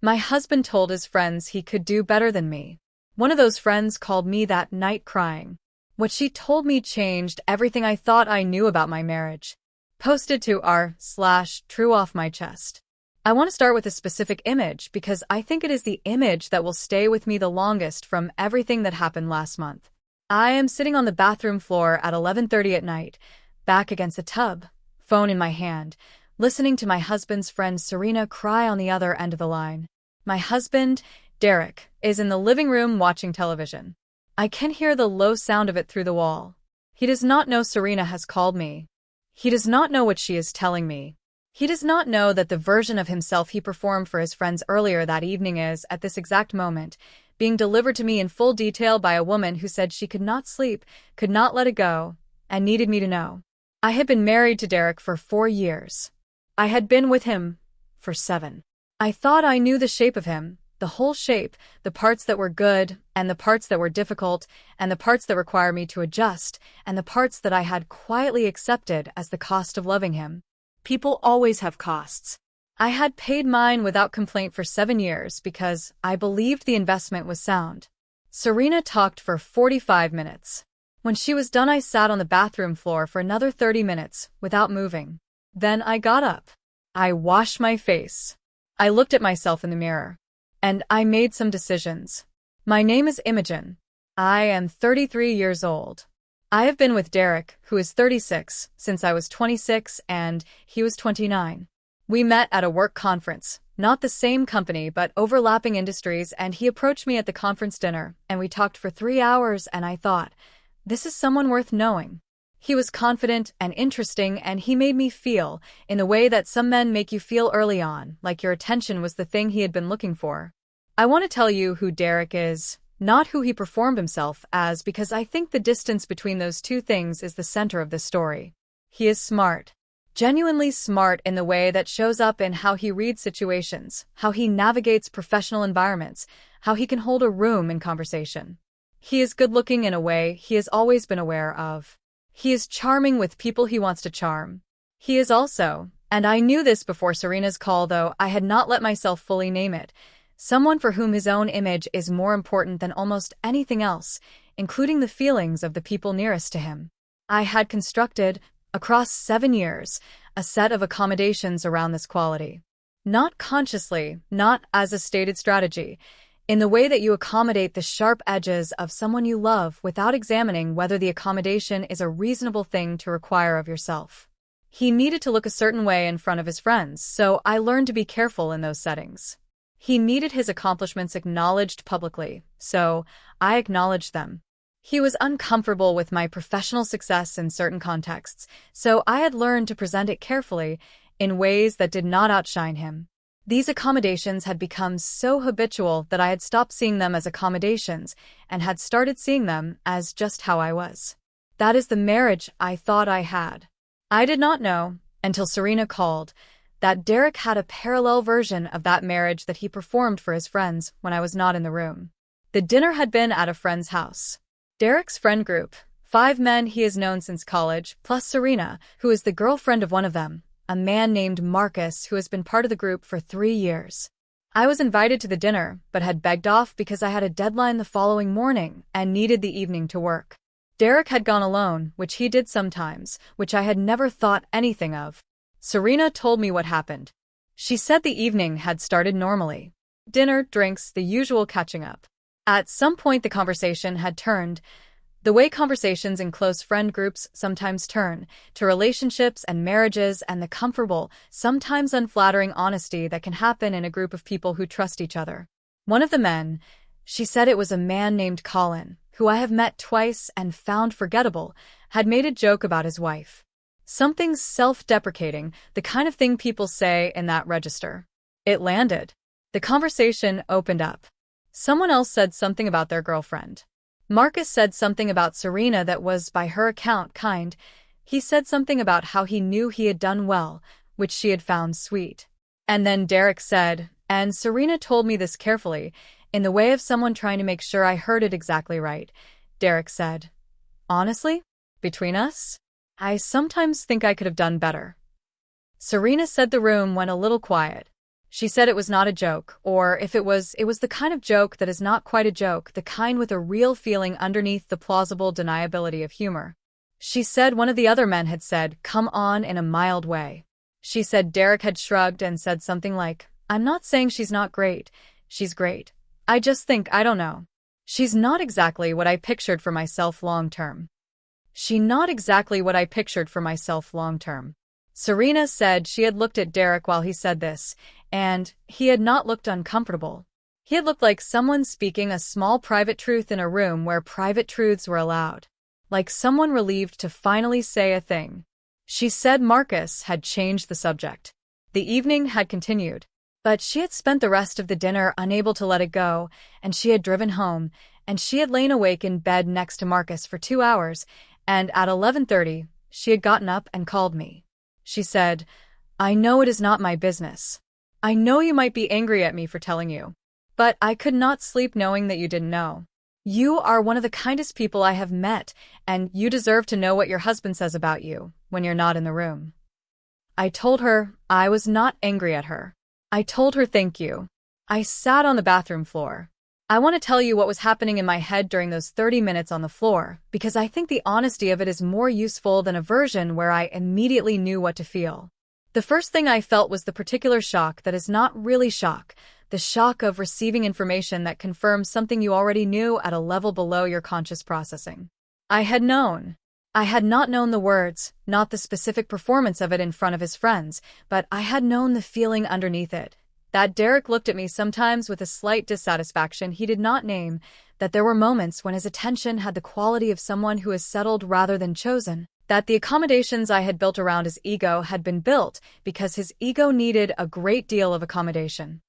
My husband told his friends he could do better than me. One of those friends called me that night crying. What she told me changed everything I thought I knew about my marriage. Posted to r/true off my chest. I want to start with a specific image because I think it is the image that will stay with me the longest from everything that happened last month. I am sitting on the bathroom floor at 11:30 at night, back against the tub, phone in my hand, listening to my husband's friend Serena cry on the other end of the line. My husband, Derek, is in the living room watching television. I can hear the low sound of it through the wall. He does not know Serena has called me. He does not know what she is telling me. He does not know that the version of himself he performed for his friends earlier that evening is, at this exact moment, being delivered to me in full detail by a woman who said she could not sleep, could not let it go, and needed me to know. I had been married to Derek for 4 years. I had been with him for 7. I thought I knew the shape of him, the whole shape, the parts that were good, and the parts that were difficult, and the parts that require me to adjust, and the parts that I had quietly accepted as the cost of loving him. People always have costs. I had paid mine without complaint for 7 years because I believed the investment was sound. Serena talked for 45 minutes. When she was done, I sat on the bathroom floor for another 30 minutes without moving. Then I got up. I washed my face. I looked at myself in the mirror. And I made some decisions. My name is Imogen. I am 33 years old. I have been with Derek, who is 36, since I was 26 and he was 29. We met at a work conference, not the same company but overlapping industries, and he approached me at the conference dinner, and we talked for 3 hours, and I thought, this is someone worth knowing. He was confident and interesting, and he made me feel, in the way that some men make you feel early on, like your attention was the thing he had been looking for. I want to tell you who Derek is, not who he performed himself as, because I think the distance between those two things is the center of the story. He is smart. Genuinely smart in the way that shows up in how he reads situations, how he navigates professional environments, how he can hold a room in conversation. He is good-looking in a way he has always been aware of. He is charming with people he wants to charm. He is also, and I knew this before Serena's call though I had not let myself fully name it, someone for whom his own image is more important than almost anything else, including the feelings of the people nearest to him. I had constructed, across 7 years, a set of accommodations around this quality. Not consciously, not as a stated strategy, in the way that you accommodate the sharp edges of someone you love without examining whether the accommodation is a reasonable thing to require of yourself. He needed to look a certain way in front of his friends, so I learned to be careful in those settings. He needed his accomplishments acknowledged publicly, so I acknowledged them. He was uncomfortable with my professional success in certain contexts, so I had learned to present it carefully in ways that did not outshine him. These accommodations had become so habitual that I had stopped seeing them as accommodations and had started seeing them as just how I was. That is the marriage I thought I had. I did not know, until Serena called, that Derek had a parallel version of that marriage that he performed for his friends when I was not in the room. The dinner had been at a friend's house. Derek's friend group, 5 men he has known since college, plus Serena, who is the girlfriend of one of them, a man named Marcus who has been part of the group for 3 years. I was invited to the dinner, but had begged off because I had a deadline the following morning and needed the evening to work. Derek had gone alone, which he did sometimes, which I had never thought anything of. Serena told me what happened. She said the evening had started normally. Dinner, drinks, the usual catching up. At some point the conversation had turned, the way conversations in close friend groups sometimes turn, to relationships and marriages and the comfortable, sometimes unflattering honesty that can happen in a group of people who trust each other. One of the men, she said it was a man named Colin, who I have met twice and found forgettable, had made a joke about his wife. Something self-deprecating, the kind of thing people say in that register. It landed. The conversation opened up. Someone else said something about their girlfriend. Marcus said something about Serena that was, by her account, kind. He said something about how he knew he had done well, which she had found sweet. And then Derek said, and Serena told me this carefully, in the way of someone trying to make sure I heard it exactly right. Derek said, honestly, between us, I sometimes think I could have done better. Serena said the room went a little quiet. She said it was not a joke, or if it was the kind of joke that is not quite a joke, the kind with a real feeling underneath the plausible deniability of humor. She said one of the other men had said, "Come on," in a mild way. She said Derek had shrugged and said something like, "I'm not saying she's not great. She's great. I just think, I don't know. She's not exactly what I pictured for myself long term." She not exactly what I pictured for myself long term. Serena said she had looked at Derek while he said this, and he had not looked uncomfortable. He had looked like someone speaking a small private truth in a room where private truths were allowed. Like someone relieved to finally say a thing. She said Marcus had changed the subject. The evening had continued, but she had spent the rest of the dinner unable to let it go, and she had driven home, and she had lain awake in bed next to Marcus for 2 hours, and at 11:30, she had gotten up and called me. She said, "I know it is not my business. I know you might be angry at me for telling you. But I could not sleep knowing that you didn't know. You are one of the kindest people I have met, and you deserve to know what your husband says about you when you're not in the room." I told her I was not angry at her. I told her thank you. I sat on the bathroom floor. I want to tell you what was happening in my head during those 30 minutes on the floor, because I think the honesty of it is more useful than a version where I immediately knew what to feel. The first thing I felt was the particular shock that is not really shock, the shock of receiving information that confirms something you already knew at a level below your conscious processing. I had known. I had not known the words, not the specific performance of it in front of his friends, but I had known the feeling underneath it. That Derek looked at me sometimes with a slight dissatisfaction he did not name, that there were moments when his attention had the quality of someone who is settled rather than chosen, that the accommodations I had built around his ego had been built because his ego needed a great deal of accommodation.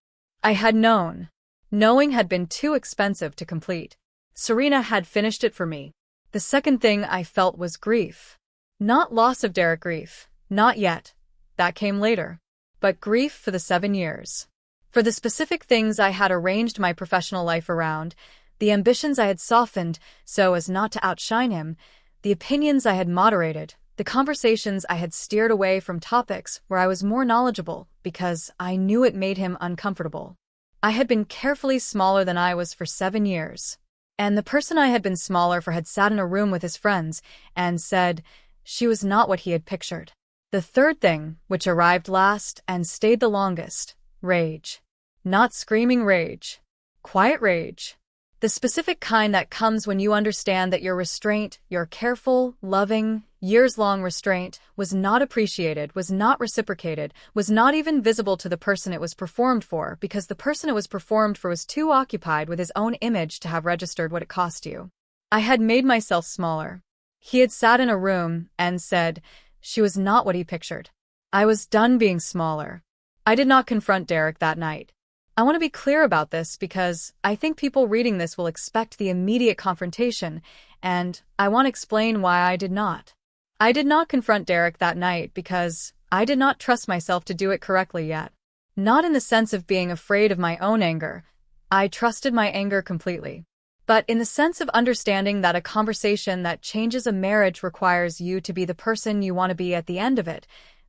I had known. Knowing had been too expensive to complete. Serena had finished it for me. The second thing I felt was grief. Not loss of Derek grief. Not yet. That came later. But grief for the 7 years. For the specific things I had arranged my professional life around, the ambitions I had softened so as not to outshine him, the opinions I had moderated, the conversations I had steered away from topics where I was more knowledgeable because I knew it made him uncomfortable. I had been carefully smaller than I was for 7 years. And the person I had been smaller for had sat in a room with his friends and said she was not what he had pictured. The third thing, which arrived last and stayed the longest, rage. Not screaming rage. Quiet rage. The specific kind that comes when you understand that your restraint, your careful, loving, years-long restraint, was not appreciated, was not reciprocated, was not even visible to the person it was performed for because the person it was performed for was too occupied with his own image to have registered what it cost you. I had made myself smaller. He had sat in a room and said she was not what he pictured. I was done being smaller. I did not confront Derek that night. I want to be clear about this because I think people reading this will expect the immediate confrontation, and I want to explain why I did not. I did not confront Derek that night because I did not trust myself to do it correctly yet. Not in the sense of being afraid of my own anger. I trusted my anger completely. But in the sense of understanding that a conversation that changes a marriage requires you to be the person you want to be at the end of it,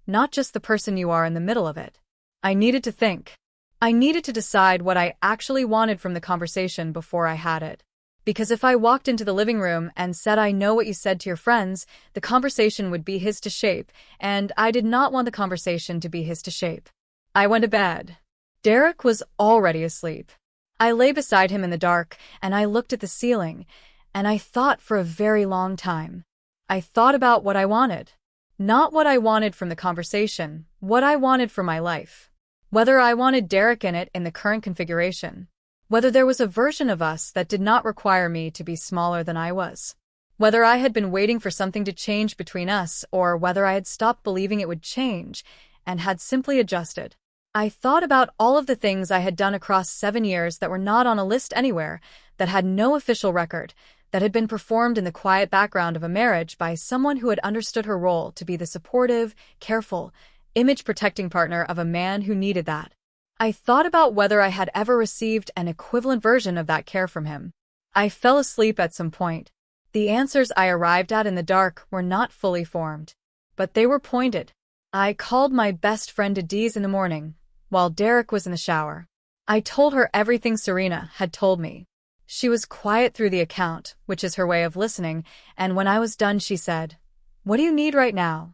not just the person you are in the middle of it. I needed to think. I needed to decide what I actually wanted from the conversation before I had it. Because if I walked into the living room and said I know what you said to your friends, the conversation would be his to shape, and I did not want the conversation to be his to shape. I went to bed. Derek was already asleep. I lay beside him in the dark, and I looked at the ceiling, and I thought for a very long time. I thought about what I wanted. Not what I wanted from the conversation, what I wanted for my life. Whether I wanted Derek in it in the current configuration. Whether there was a version of us that did not require me to be smaller than I was. Whether I had been waiting for something to change between us, or whether I had stopped believing it would change, and had simply adjusted. I thought about all of the things I had done across 7 years that were not on a list anywhere, that had no official record, that had been performed in the quiet background of a marriage by someone who had understood her role to be the supportive, careful, image-protecting partner of a man who needed that. I thought about whether I had ever received an equivalent version of that care from him. I fell asleep at some point. The answers I arrived at in the dark were not fully formed, but they were pointed. I called my best friend Adiz in the morning. while Derek was in the shower. I told her everything Serena had told me. She was quiet through the account, which is her way of listening, and when I was done she said, "What do you need right now?"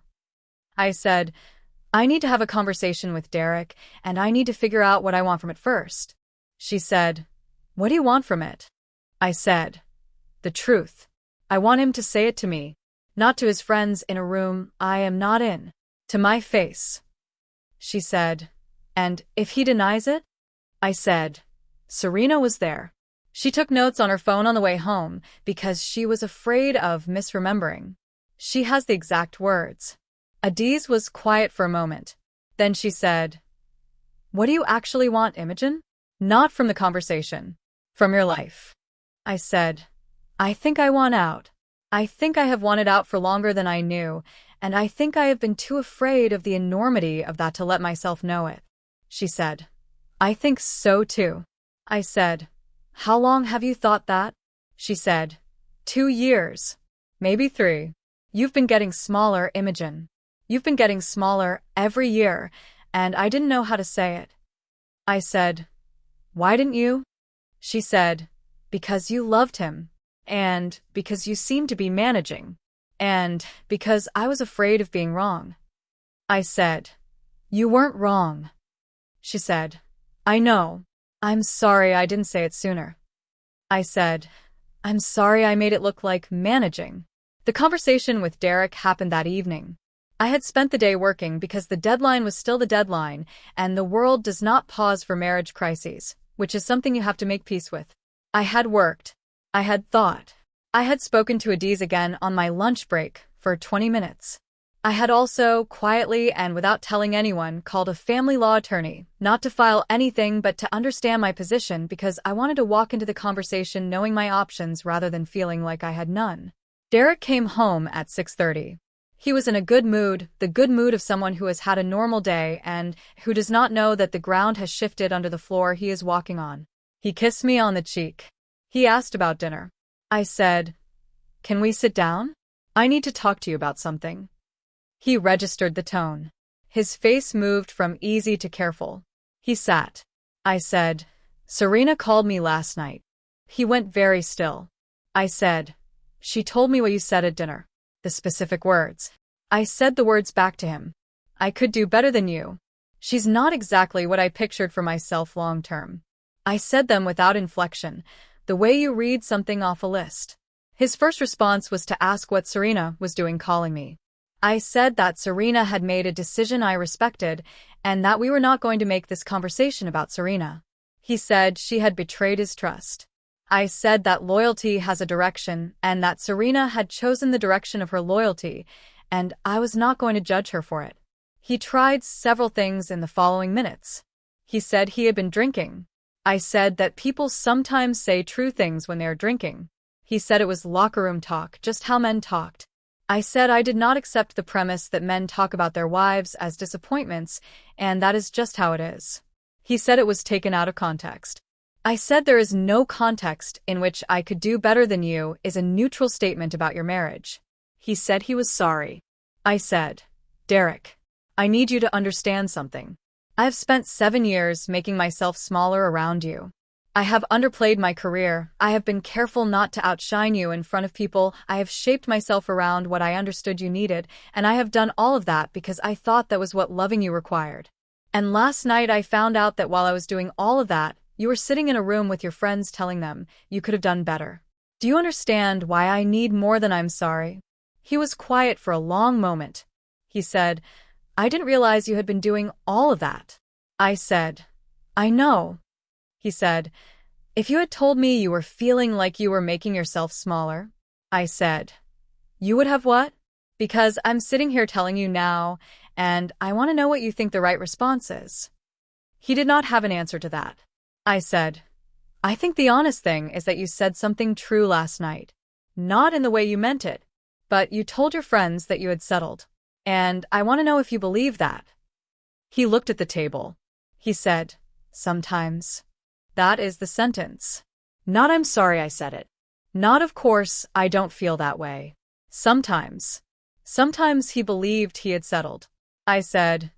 I said, "I need to have a conversation with Derek, and I need to figure out what I want from it first." She said, "What do you want from it?" I said, "The truth. I want him to say it to me, not to his friends in a room I am not in, to my face." She said, "And if he denies it?" I said, "Serena was there." She took notes on her phone on the way home because she was afraid of misremembering. She has the exact words. Adiz was quiet for a moment. Then she said, "What do you actually want, Imogen? Not from the conversation. From your life." I said, "I think I want out. I think I have wanted out for longer than I knew, and I think I have been too afraid of the enormity of that to let myself know it." She said, "I think so too." I said, "How long have you thought that?" She said, 2 years. Maybe 3. You've been getting smaller, Imogen. You've been getting smaller every year, and I didn't know how to say it. I said, "Why didn't you?" She said, "Because you loved him, and because you seemed to be managing, and because I was afraid of being wrong." I said, "You weren't wrong." She said, "I know. I'm sorry I didn't say it sooner." I said, "I'm sorry I made it look like managing." The conversation with Derek happened that evening. I had spent the day working because the deadline was still the deadline, and the world does not pause for marriage crises, which is something you have to make peace with. I had worked. I had thought. I had spoken to Adiz again on my lunch break for 20 minutes. I had also, quietly and without telling anyone, called a family law attorney, not to file anything but to understand my position because I wanted to walk into the conversation knowing my options rather than feeling like I had none. Derek came home at 6:30. He was in a good mood, the good mood of someone who has had a normal day and who does not know that the ground has shifted under the floor he is walking on. He kissed me on the cheek. He asked about dinner. I said, "Can we sit down? I need to talk to you about something." He registered the tone. His face moved from easy to careful. He sat. I said, "Serena called me last night." He went very still. I said, "She told me what you said at dinner." The specific words. I said the words back to him. "I could do better than you. She's not exactly what I pictured for myself long term." I said them without inflection, the way you read something off a list. His first response was to ask what Serena was doing calling me. I said that Serena had made a decision I respected and that we were not going to make this conversation about Serena. He said she had betrayed his trust. I said that loyalty has a direction and that Serena had chosen the direction of her loyalty, and I was not going to judge her for it. He tried several things in the following minutes. He said he had been drinking. I said that people sometimes say true things when they are drinking. He said it was locker room talk, just how men talked. I said I did not accept the premise that men talk about their wives as disappointments, and that is just how it is. He said it was taken out of context. I said there is no context in which "I could do better than you" is a neutral statement about your marriage. He said he was sorry. I said, "Derek, I need you to understand something. I have spent 7 years making myself smaller around you. I have underplayed my career. I have been careful not to outshine you in front of people. I have shaped myself around what I understood you needed, and I have done all of that because I thought that was what loving you required. And last night I found out that while I was doing all of that, you were sitting in a room with your friends telling them you could have done better. Do you understand why I need more than I'm sorry?" He was quiet for a long moment. He said, "I didn't realize you had been doing all of that." I said, "I know." He said, "If you had told me you were feeling like you were making yourself smaller," I said, "You would have what? Because I'm sitting here telling you now, and I want to know what you think the right response is." He did not have an answer to that. I said, "I think the honest thing is that you said something true last night. Not in the way you meant it, but you told your friends that you had settled. And I want to know if you believe that." He looked at the table. He said, "Sometimes." That is the sentence. Not "I'm sorry I said it." Not "of course I don't feel that way." Sometimes. Sometimes he believed he had settled. I said,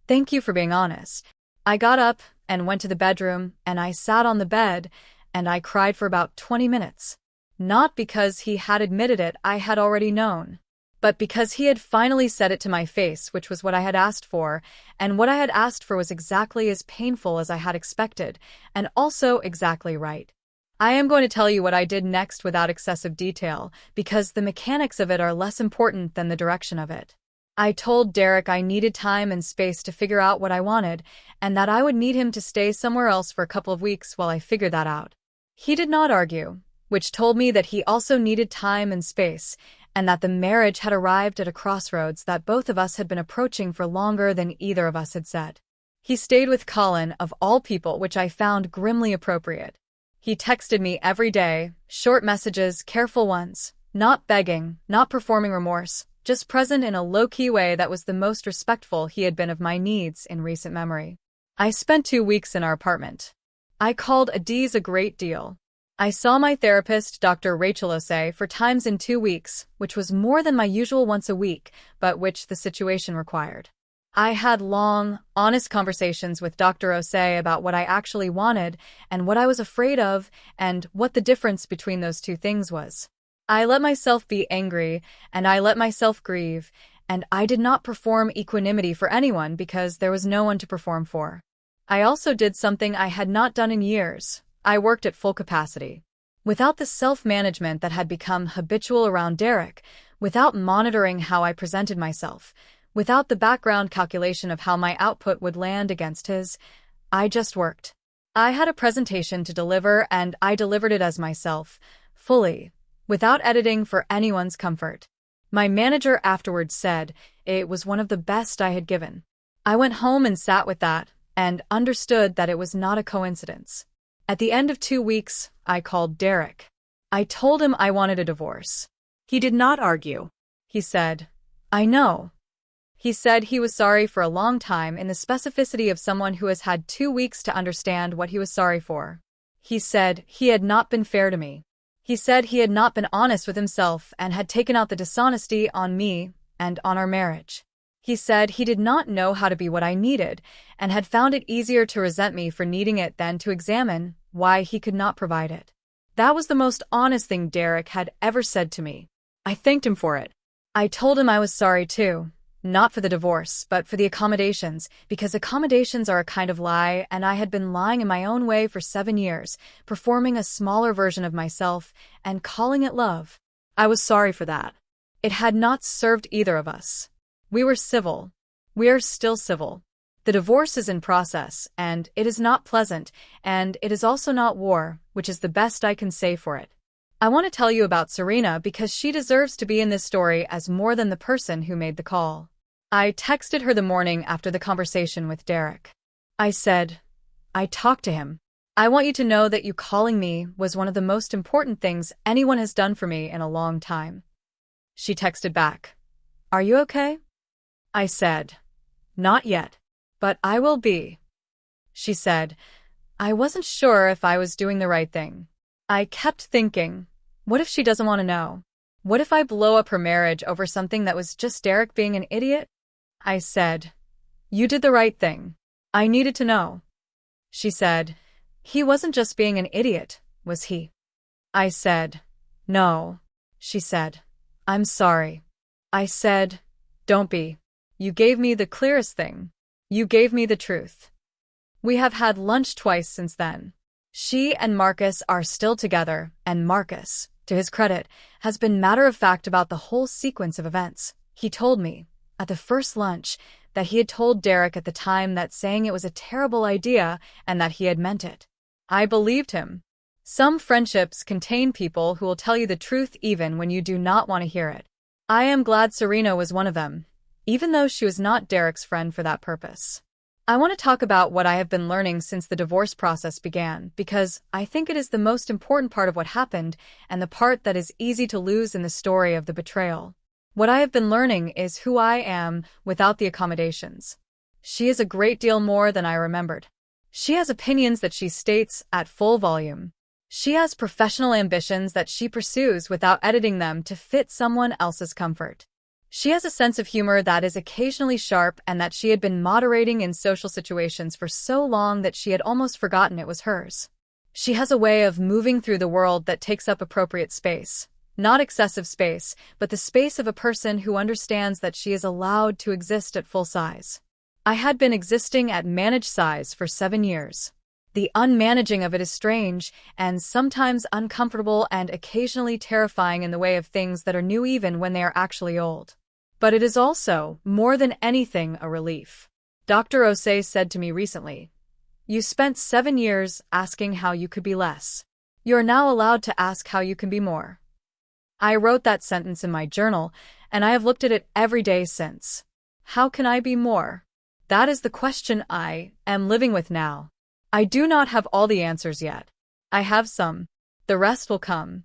"Thank you for being honest." I got up and went to the bedroom, and I sat on the bed, and I cried for about 20 minutes. Not because he had admitted it, I had already known, but because he had finally said it to my face, which was what I had asked for, and what I had asked for was exactly as painful as I had expected, and also exactly right. I am going to tell you what I did next without excessive detail, because the mechanics of it are less important than the direction of it. I told Derek I needed time and space to figure out what I wanted, and that I would need him to stay somewhere else for a couple of weeks while I figured that out. He did not argue, which told me that he also needed time and space, and that the marriage had arrived at a crossroads that both of us had been approaching for longer than either of us had said. He stayed with Colin, of all people, which I found grimly appropriate. He texted me every day, short messages, careful ones, not begging, not performing remorse, just present in a low-key way that was the most respectful he had been of my needs in recent memory. I spent 2 weeks in our apartment. I called Adiz a great deal. I saw my therapist, Dr. Rachel Osei, 4 times in 2 weeks, which was more than my usual once a week, but which the situation required. I had long, honest conversations with Dr. Osei about what I actually wanted and what I was afraid of and what the difference between those two things was. I let myself be angry, and I let myself grieve, and I did not perform equanimity for anyone because there was no one to perform for. I also did something I had not done in years. I worked at full capacity. Without the self-management that had become habitual around Derek, without monitoring how I presented myself, without the background calculation of how my output would land against his, I just worked. I had a presentation to deliver, and I delivered it as myself, fully, without editing for anyone's comfort. My manager afterwards said it was one of the best I had given. I went home and sat with that, and understood that it was not a coincidence. At the end of 2 weeks, I called Derek. I told him I wanted a divorce. He did not argue. He said, "I know." He said he was sorry for a long time in the specificity of someone who has had 2 weeks to understand what he was sorry for. He said he had not been fair to me. He said he had not been honest with himself and had taken out the dishonesty on me and on our marriage. He said he did not know how to be what I needed and had found it easier to resent me for needing it than to examine why he could not provide it. That was the most honest thing Derek had ever said to me. I thanked him for it. I told him I was sorry too, not for the divorce, but for the accommodations, because accommodations are a kind of lie, and I had been lying in my own way for 7 years, performing a smaller version of myself and calling it love. I was sorry for that. It had not served either of us. We were civil. We are still civil. The divorce is in process, and it is not pleasant, and it is also not war, which is the best I can say for it. I want to tell you about Serena because she deserves to be in this story as more than the person who made the call. I texted her the morning after the conversation with Derek. I said, "I talked to him. I want you to know that you calling me was one of the most important things anyone has done for me in a long time." She texted back, "Are you okay?" I said, "Not yet, but I will be." She said, "I wasn't sure if I was doing the right thing." I kept thinking, what if she doesn't want to know? What if I blow up her marriage over something that was just Derek being an idiot? I said, "You did the right thing. I needed to know." She said, "He wasn't just being an idiot, was he?" I said, "No." She said, "I'm sorry." I said, "Don't be. You gave me the clearest thing. You gave me the truth." We have had lunch twice since then. She and Marcus are still together, and Marcus, to his credit, has been matter-of-fact about the whole sequence of events. He told me, at the first lunch, that he had told Derek at the time that saying it was a terrible idea and that he had meant it. I believed him. Some friendships contain people who will tell you the truth even when you do not want to hear it. I am glad Serena was one of them, even though she was not Derek's friend for that purpose. I want to talk about what I have been learning since the divorce process began, because I think it is the most important part of what happened and the part that is easy to lose in the story of the betrayal. What I have been learning is who I am without the accommodations. She is a great deal more than I remembered. She has opinions that she states at full volume. She has professional ambitions that she pursues without editing them to fit someone else's comfort. She has a sense of humor that is occasionally sharp and that she had been moderating in social situations for so long that she had almost forgotten it was hers. She has a way of moving through the world that takes up appropriate space. Not excessive space, but the space of a person who understands that she is allowed to exist at full size. I had been existing at managed size for 7 years. The unmanaging of it is strange and sometimes uncomfortable and occasionally terrifying in the way of things that are new even when they are actually old. But it is also, more than anything, a relief. Dr. Osei said to me recently, "You spent 7 years asking how you could be less. You are now allowed to ask how you can be more." I wrote that sentence in my journal, and I have looked at it every day since. How can I be more? That is the question I am living with now. I do not have all the answers yet. I have some. The rest will come.